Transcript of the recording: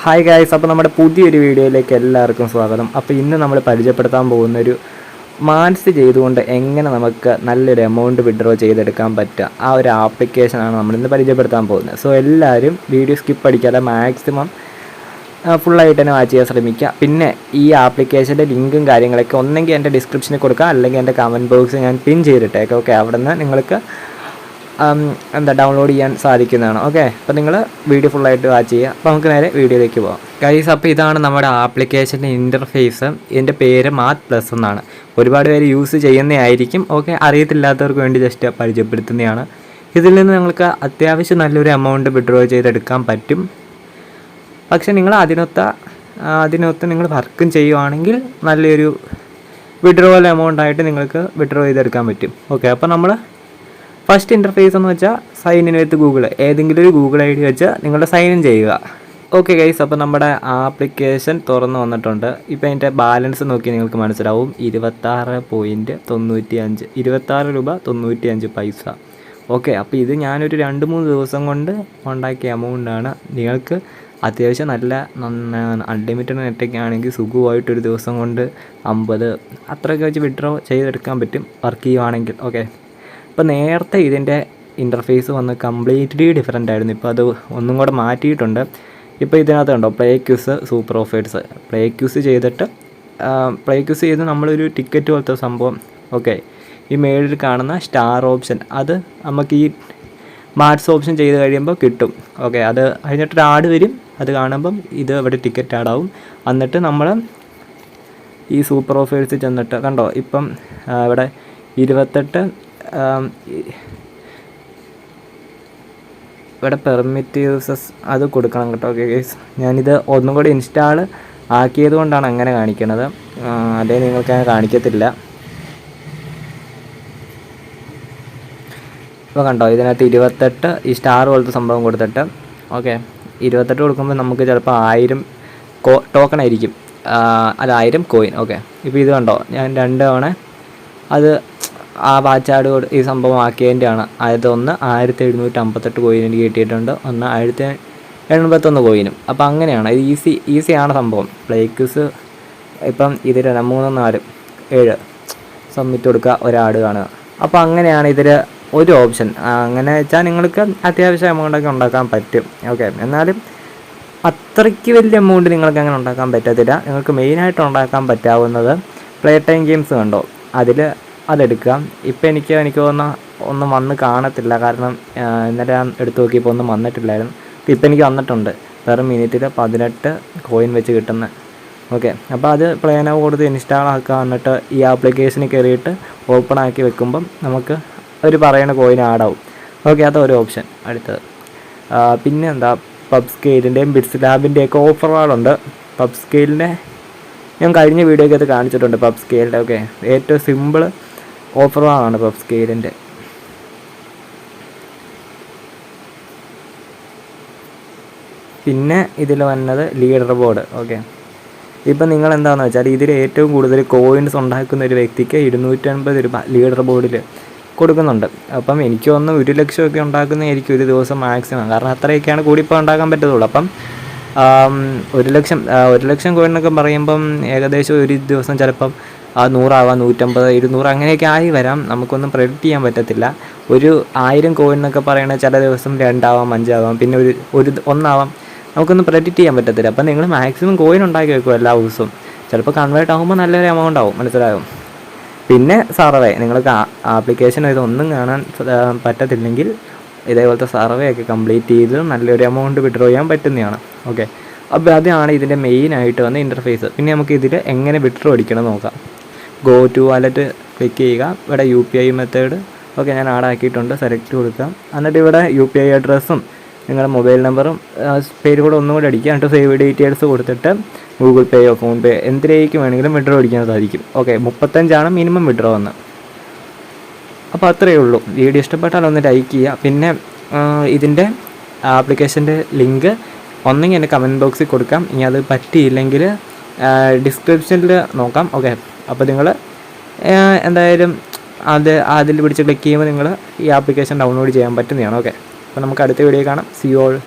Hi guys, അപ്പോൾ നമ്മുടെ പുതിയൊരു വീഡിയോയിലേക്ക് എല്ലാവർക്കും സ്വാഗതം. അപ്പോൾ ഇന്ന് നമ്മൾ പരിചയപ്പെടുത്താൻ പോകുന്നൊരു മാൻസ് ചെയ്തുകൊണ്ട് എങ്ങനെ നമുക്ക് നല്ലൊരു എമൗണ്ട് വിഡ്രോ ചെയ്തെടുക്കാൻ പറ്റുക ആ ഒരു ആപ്ലിക്കേഷനാണ് നമ്മളിന്ന് പരിചയപ്പെടുത്താൻ പോകുന്നത്. സോ എല്ലാവരും വീഡിയോ സ്കിപ്പ് അടിക്കാതെ മാക്സിമം ഫുള്ളായിട്ട് തന്നെ വാച്ച് ചെയ്യാൻ ശ്രമിക്കുക. പിന്നെ ഈ ആപ്ലിക്കേഷൻ്റെ ലിങ്കും കാര്യങ്ങളൊക്കെ ഒന്നെങ്കിൽ എൻ്റെ ഡിസ്ക്രിപ്ഷനിൽ കൊടുക്കുക, അല്ലെങ്കിൽ എൻ്റെ കമൻറ്റ് ബോക്സിൽ ഞാൻ പിൻ ചെയ്തിട്ടേക്കാം. ഓക്കെ, അവിടെ നിന്ന് നിങ്ങൾക്ക് ഡൗൺലോഡ് ചെയ്യാൻ സാധിക്കുന്നതാണ്. ഓക്കെ, അപ്പോൾ നിങ്ങൾ വീഡിയോ ഫുള്ളായിട്ട് വാച്ച് ചെയ്യുക. അപ്പോൾ നമുക്ക് നേരെ വീഡിയോയിലേക്ക് പോകാം. ഗൈസ്, അപ്പോൾ ഇതാണ് നമ്മുടെ ആപ്ലിക്കേഷൻ്റെ ഇൻ്റർഫേസ്. ഇതിൻ്റെ പേര് മാത്ത് പ്ലസ് എന്നാണ്. ഒരുപാട് പേര് യൂസ് ചെയ്യുന്നതായിരിക്കും. ഓക്കെ, അറിയത്തില്ലാത്തവർക്ക് വേണ്ടി ജസ്റ്റ് പരിചയപ്പെടുത്തുന്നതാണ്. ഇതിൽ നിന്ന് നിങ്ങൾക്ക് അത്യാവശ്യം നല്ലൊരു എമൗണ്ട് വിഡ്രോ ചെയ്തെടുക്കാൻ പറ്റും. പക്ഷേ നിങ്ങൾ അതിനൊത്ത് നിങ്ങൾ വർക്കും ചെയ്യുവാണെങ്കിൽ നല്ലൊരു വിഡ്രോവൽ എമൗണ്ടായിട്ട് നിങ്ങൾക്ക് വിഡ്രോ ചെയ്തെടുക്കാൻ പറ്റും. ഓക്കെ, അപ്പോൾ നമ്മൾ ഫസ്റ്റ് ഇൻ്റർഫേസ് എന്ന് വെച്ചാൽ സൈൻ ഇൻ വിത്ത് ഗൂഗിൾ. ഏതെങ്കിലും ഒരു ഗൂഗിൾ ID വെച്ച് നിങ്ങളുടെ സൈൻ ഇൻ ചെയ്യുക. ഓക്കെ ഗൈസ്, അപ്പോൾ നമ്മുടെ ആപ്ലിക്കേഷൻ തുറന്ന് വന്നിട്ടുണ്ട്. ഇപ്പോൾ അതിൻ്റെ ബാലൻസ് നോക്കി നിങ്ങൾക്ക് മനസ്സിലാവും. 26.95 രൂപ 95 പൈസ. ഓക്കെ, അപ്പോൾ ഇത് ഞാനൊരു 2-3 ദിവസം കൊണ്ട് ഉണ്ടാക്കിയ എമൗണ്ടാണ്. നിങ്ങൾക്ക് അത്യാവശ്യം നല്ല അൺലിമിറ്റഡ് നെറ്റൊക്കെ ആണെങ്കിൽ സുഖമായിട്ടൊരു ദിവസം കൊണ്ട് 50 അത്രയൊക്കെ വെച്ച് വിഡ്രോ ചെയ്തെടുക്കാൻ പറ്റും വർക്ക് ചെയ്യുവാണെങ്കിൽ. ഓക്കെ, ഇപ്പോൾ നേരത്തെ ഇതിൻ്റെ ഇൻ്റർഫേസ് വന്ന് കംപ്ലീറ്റ്ലി ഡിഫറെൻ്റ് ആയിരുന്നു. ഇപ്പോൾ അത് ഒന്നും കൂടെ മാറ്റിയിട്ടുണ്ട്. ഇപ്പോൾ ഇതിനകത്ത് കണ്ടോ, പ്ലേ ക്യൂസ്, സൂപ്പർ ഓഫേഴ്സ്. പ്ലേ ക്യൂസ് ചെയ്ത് നമ്മളൊരു ടിക്കറ്റ് പോലത്തെ സംഭവം. ഓക്കെ, ഈ മേളിൽ കാണുന്ന സ്റ്റാർ ഓപ്ഷൻ അത് നമുക്ക് ഈ മാർട്സ് ഓപ്ഷൻ ചെയ്ത് കഴിയുമ്പോൾ കിട്ടും. ഓക്കെ, അത് കഴിഞ്ഞിട്ടൊരു ആഡ് വരും. അത് കാണുമ്പം ഇത് ഇവിടെ ടിക്കറ്റ് ആഡാവും. എന്നിട്ട് നമ്മൾ ഈ സൂപ്പർ ഓഫേഴ്സ് ചെന്നിട്ട് കണ്ടോ, ഇപ്പം ഇവിടെ 28 ഇവിടെ പെർമിറ്റ് യൂസസ് അത് കൊടുക്കണം കേട്ടോ. ഓക്കെ ഗൈസ്, ഞാനിത് ഒന്നും കൂടി ഇൻസ്റ്റാൾ ആക്കിയത് കൊണ്ടാണ് അങ്ങനെ കാണിക്കണത്. അതേ നിങ്ങൾക്ക് അങ്ങനെ കാണിക്കത്തില്ല. ഇപ്പോൾ കണ്ടോ, ഇതിനകത്ത് 28 ഈ സ്റ്റാർ പോലത്തെ സംഭവം കൊടുത്തിട്ട്. ഓക്കെ, 28 കൊടുക്കുമ്പോൾ നമുക്ക് ചിലപ്പോൾ 1000 ടോക്കൺ ആയിരിക്കും, അത് 1000 കോയിൻ. ഓക്കെ, ഇപ്പോൾ ഇത് കണ്ടോ, ഞാൻ 2 തവണ അത് ആ വാച്ചാട് ഈ സംഭവം ആക്കിയതിൻ്റെയാണ്. ഒന്ന് 1758 കോയിൻ എനിക്ക് കിട്ടിയിട്ടുണ്ട്, ഒന്ന് 1081 കോയിനും. അപ്പോൾ അങ്ങനെയാണ് ഇത്. ഈസിയാണ് സംഭവം. പ്ലേക്യൂസ് ഇപ്പം ഇത് 3, 4, 7 സബ്മിറ്റ് കൊടുക്കുക, ഒരാട് കാണുക. അപ്പോൾ അങ്ങനെയാണ് ഇതിൽ ഒരു ഓപ്ഷൻ. അങ്ങനെ വെച്ചാൽ നിങ്ങൾക്ക് അത്യാവശ്യം എമൗണ്ടൊക്കെ ഉണ്ടാക്കാൻ പറ്റും. ഓക്കെ, എന്നാലും അത്രയ്ക്ക് വലിയ എമൗണ്ട് നിങ്ങൾക്ക് അങ്ങനെ ഉണ്ടാക്കാൻ പറ്റത്തില്ല. നിങ്ങൾക്ക് മെയിനായിട്ട് ഉണ്ടാക്കാൻ പറ്റാവുന്നത് പ്ലേ ടൈം ഗെയിംസ് കണ്ടോ, അതെടുക്കാം. ഇപ്പം എനിക്ക് തോന്നുന്ന ഒന്നും വന്ന് കാണത്തില്ല, കാരണം ഇന്നലെ ഞാൻ എടുത്തു നോക്കിയപ്പോൾ ഒന്നും വന്നിട്ടില്ലായിരുന്നു. ഇപ്പം എനിക്ക് വന്നിട്ടുണ്ട്. പെർ മിനിറ്റിൽ 18 കോയിൻ വെച്ച് കിട്ടുന്ന. ഓക്കെ, അപ്പോൾ അത് പ്ലേ നൗ കൊടുത്ത് ഇൻസ്റ്റാൾ ആക്കുക. എന്നിട്ട് ഈ ആപ്ലിക്കേഷനിൽ കയറിയിട്ട് ഓപ്പൺ ആക്കി വെക്കുമ്പം നമുക്ക് ഒരു പറയുന്ന കോയിൻ ആഡാവും. ഓക്കെ, അതൊരു ഓപ്ഷൻ. അടുത്തത് പിന്നെ എന്താ, പബ് സ്കെയിലിൻ്റെയും ബിറ്റ്സ് ലാബിൻ്റെയൊക്കെ ഓഫറുകളുണ്ട്. പബ് സ്കെയിലിൻ്റെ ഞാൻ കഴിഞ്ഞ വീഡിയോയ്ക്ക് അത് കാണിച്ചിട്ടുണ്ട്. പബ് സ്കെയിലിൻ്റെ ഒക്കെ ഏറ്റവും സിമ്പിൾ ഓഫറുകളാണ് പബ് സ്കെയിലിൻ്റെ. പിന്നെ ഇതിൽ വന്നത് ലീഡർ ബോർഡ്. ഓക്കെ, ഇപ്പം നിങ്ങൾ എന്താണെന്ന് വെച്ചാൽ ഇതിൽ ഏറ്റവും കൂടുതൽ കോയിൻസ് ഉണ്ടാക്കുന്ന ഒരു വ്യക്തിക്ക് 250 രൂപ ലീഡർ ബോർഡിൽ കൊടുക്കുന്നുണ്ട്. അപ്പം എനിക്ക് തോന്നുന്നു 1 ലക്ഷമൊക്കെ ഉണ്ടാക്കുന്നതായിരിക്കും ഒരു ദിവസം മാക്സിമം, കാരണം അത്രയൊക്കെയാണ് കൂടിപ്പോൾ ഉണ്ടാക്കാൻ പറ്റത്തുള്ളൂ. അപ്പം 1 ലക്ഷം കോയിൻ എന്നൊക്കെ പറയുമ്പം ഏകദേശം ഒരു ദിവസം ചിലപ്പം 100 ആവാം, 150, 200 അങ്ങനെയൊക്കെ ആയി വരാം. നമുക്കൊന്നും പ്രെഡിക്റ്റ് ചെയ്യാൻ പറ്റത്തില്ല. ഒരു 1000 കോയിൻ എന്നൊക്കെ പറയണത് ചില ദിവസം 2 ആവാം, 5 ആവാം, പിന്നെ ഒരു 1 ആവാം. നമുക്കൊന്നും പ്രെഡിക്റ്റ് ചെയ്യാൻ പറ്റത്തില്ല. അപ്പം നിങ്ങൾ മാക്സിമം കോയിൻ ഉണ്ടാക്കി വെക്കും എല്ലാ ദിവസവും. ചിലപ്പോൾ കൺവേർട്ട് ആകുമ്പോൾ നല്ലൊരു എമൗണ്ട് ആവും, മനസ്സിലാകും. പിന്നെ സർവേ, നിങ്ങൾക്ക് ആപ്ലിക്കേഷൻ ഇതൊന്നും കാണാൻ പറ്റത്തില്ലെങ്കിൽ ഇതേപോലത്തെ സർവേ ഒക്കെ കംപ്ലീറ്റ് ചെയ്ത് നല്ലൊരു എമൗണ്ട് വിഡ്രോ ചെയ്യാൻ പറ്റുന്നതാണ്. ഓക്കെ, അപ്പോൾ അതാണ് ഇതിൻ്റെ മെയിനായിട്ട് വന്ന ഇൻ്റർഫേസ്. പിന്നെ നമുക്ക് ഇതിൽ എങ്ങനെ വിഡ്രോ അടിക്കണം നോക്കാം. ഗോ ടു വാലറ്റ് ക്ലിക്ക് ചെയ്യുക. ഇവിടെ UPI മെത്തേഡ് ഓക്കെ ഞാൻ ആഡാക്കിയിട്ടുണ്ട്, സെലക്ട് കൊടുക്കാം. എന്നിട്ട് ഇവിടെ UPI അഡ്രസ്സും നിങ്ങളുടെ മൊബൈൽ നമ്പറും പേര് കൂടെ ഒന്നും കൂടി അടിക്കുക. എന്നിട്ട് സേവ് ഡീറ്റെയിൽസ് കൊടുത്തിട്ട് ഗൂഗിൾ പേയോ ഫോൺ പേ എന്തിലേക്ക് വേണമെങ്കിലും വിഡ്രോ അടിക്കാൻ സാധിക്കും. ഓക്കെ, 35 മിനിമം വിഡ്രോ എന്ന്. അപ്പോൾ അത്രയേ ഉള്ളൂ. വീഡിയോ ഇഷ്ടപ്പെട്ടാൽ ഒന്ന് ലൈക്ക് ചെയ്യുക. പിന്നെ ഇതിൻ്റെ ആപ്ലിക്കേഷൻ്റെ ലിങ്ക് ഒന്നെങ്കിൽ എൻ്റെ കമൻറ്റ് ബോക്സിൽ കൊടുക്കാം. ഇനി അത് പറ്റിയില്ലെങ്കിൽ ഡിസ്ക്രിപ്ഷനിൽ നോക്കാം. ഓക്കെ, അപ്പോൾ നിങ്ങൾ എന്തായാലും അതിൽ പിടിച്ച് ക്ലിക്ക് ചെയ്യുമ്പോൾ നിങ്ങൾ ഈ ആപ്ലിക്കേഷൻ ഡൗൺലോഡ് ചെയ്യാൻ പറ്റുന്നതാണ്. ഓക്കെ, അപ്പോൾ നമുക്ക് അടുത്ത വീഡിയോ കാണാം. C you all.